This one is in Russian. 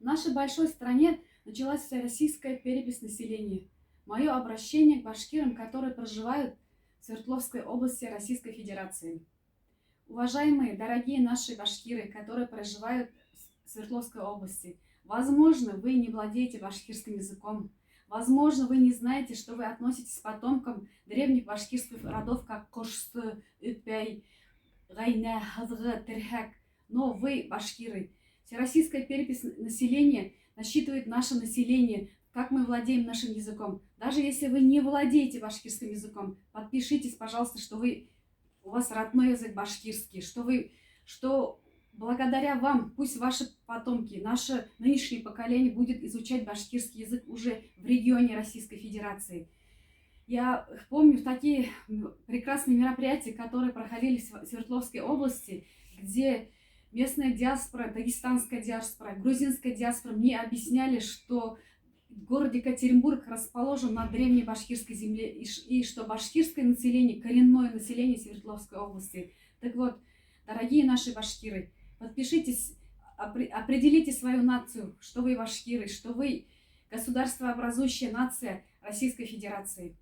В нашей большой стране началась всероссийская перепись населения. Мое обращение к башкирам, которые проживают в Свердловской области Российской Федерации. Уважаемые, дорогие наши башкиры, которые проживают в Свердловской области, возможно, вы не владеете башкирским языком. Возможно, вы не знаете, что вы относитесь к потомкам древних башкирских родов, как Кошсы, Үпей, Гайна, Хазгы, Терхак. Но вы, башкиры, всероссийская перепись населения насчитывает наше население, как мы владеем нашим языком. Даже если вы не владеете башкирским языком, подпишитесь, пожалуйста, что у вас родной язык башкирский, что благодаря вам, пусть ваши потомки, наше нынешнее поколение будет изучать башкирский язык уже в регионе Российской Федерации. Я помню такие прекрасные мероприятия, которые проходили в Свердловской области, где местная диаспора, дагестанская диаспора, грузинская диаспора мне объясняли, что город Екатеринбург расположен на древней башкирской земле, и что башкирское население, коренное население Свердловской области. Так вот, дорогие наши башкиры, подпишитесь, определите свою нацию, что вы башкиры, что вы государствообразующая нация Российской Федерации.